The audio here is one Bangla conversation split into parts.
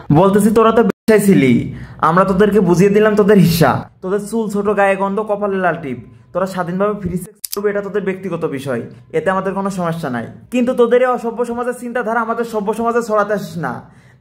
বলতেছি তোরা তো বেশাই ছিলি, আমরা তোদেরকে বুঝিয়ে দিলাম তোদের হিস্সা। তোদের চুল ছোট, গায়ে গন্ধ, কপালে লাল টিপ, তোরা স্বাধীনভাবে ফ্রি সেক্স করবে, এটা তোদের ব্যক্তিগত বিষয়, এতে আমাদের কোনো সমস্যা নাই। কিন্তু তোদের এই অসভ্য সমাজের চিন্তাধারা আমাদের সভ্য সমাজে ছড়াতে আসিস না,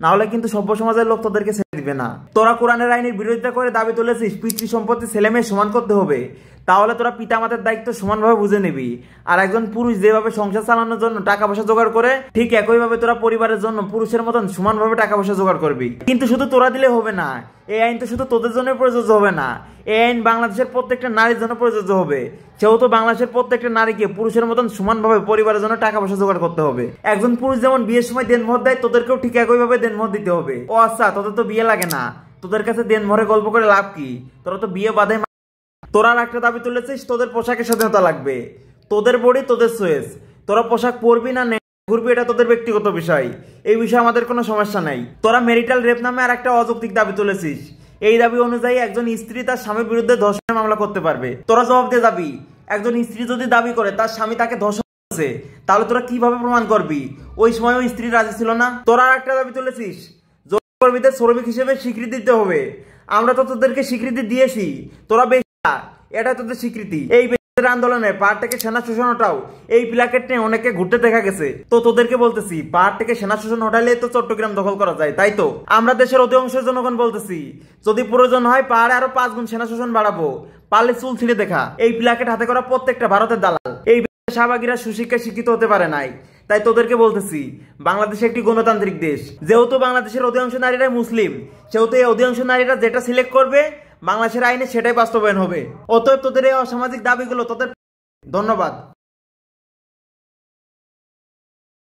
না হলে কিন্তু সভ্য সমাজের লোক তোদেরকে ছেড়ে দিবে না। তোরা কোরআনের আইনের বিরোধিতা করে দাবি তুলেছিস পিতৃ সম্পত্তি ছেলে মেয়ে সমান করতে হবে, তাহলে তোরা পিতামাতার দায়িত্ব সমানভাবে বুঝে নিবি। আর একজন পুরুষ যেভাবে সংসার চালানোর জন্য টাকা পয়সা জোগাড় করে, ঠিক একইভাবে তোরা পরিবারের জন্য পুরুষের মতন সমানভাবে টাকা পয়সা জোগাড় করবি। কিন্তু শুধু তোরা দিলে হবে না, এই আইন তো শুধু তোদের জন্য প্রযোজ্য হবে না, এই আইন বাংলাদেশের প্রত্যেকটা নারীর জন্য প্রযোজ্য হবে। সেহেতু বাংলাদেশের প্রত্যেকটা নারীকে পুরুষের মতন সমানভাবে পরিবারের জন্য টাকা পয়সা জোগাড় করতে হবে। একজন পুরুষ যেমন বিয়ের সময় দেনমোহর দেয়, তোদেরকেও ঠিক একইভাবে দেনমোহর দিতে হবে। ও আচ্ছা, তোদের তো বিয়ে লাগে না, তোদের কাছে দেনমোহরে গল্প করে লাভ কি? তোরা তো বিয়ে বাঁধে। তোরা একটা দাবি তুলেছিস তোদের পোশাকের স্বাধীনতা লাগবে, তোদের বডি তোদের চয়েস, তোরা পোশাক পরবি না ঘুরবি এটা তোদের ব্যক্তিগত বিষয়, এই বিষয়ে আমাদের কোনো সমস্যা নাই। তোরা মেরিটাল রেপ নামে আর একটা অযৌক্তিক দাবি তুলেছিস, এই দাবি অনুযায়ী একজন স্ত্রী তার স্বামীর বিরুদ্ধে ধর্ষণের মামলা করতে পারবে। তোরা জবাব দিয়ে যাবি, একজন স্ত্রী যদি দাবি করে তার স্বামী তাকে ধর্ষণ করেছে, তাহলে তোরা কিভাবে প্রমাণ করবি? ওই সময় ওই স্ত্রী রাজি ছিল না। তোরা আর একটা দাবি তুলেছিস কর্মীদের শ্রমিক হিসেবে স্বীকৃতি দিতে হবে, আমরা তো তোদেরকে স্বীকৃতি দিয়েছি, তোরা এটা তোদের স্বীকৃতি। এই আন্দোলনে পাহাড় থেকে সেনা শোষণ হটাও, এই প্ল্যাকেট নিয়ে অনেকে ঘুরতে দেখা গেছে। তো তোদেরকে বলতেছি, পাহাড় থেকে সেনা শোষণ হটাইলে তো চট্টগ্রাম দখল করা যায়, তাই তো? আমরা দেশের অধিকাংশের জনগণ বলতেছি, যদি প্রয়োজন হয় পাহাড়ে আরো 5 গুণ সেনা শোষণ বাড়াবো, পারলে চুল ছিঁড়ে দেখা। এই প্ল্যাকেট হাতে করা প্রত্যেকটা ভারতের দালাল, এই শাহবাগীরা সুশিক্ষায় শিক্ষিত হতে পারে নাই, তাই তোদেরকে বলতেছি, বাংলাদেশ একটি গণতান্ত্রিক দেশ, যেহেতু বাংলাদেশের অধিকাংশ নারীরা মুসলিম, সেহেতু এই অধিকাংশ নারীরা যেটা সিলেক্ট করবে বাংলাদেশের আইনে সেটাই বাস্তবায়ন হবে। অতএব তোদের এই অসামাজিক দাবিগুলো তোদের। ধন্যবাদ।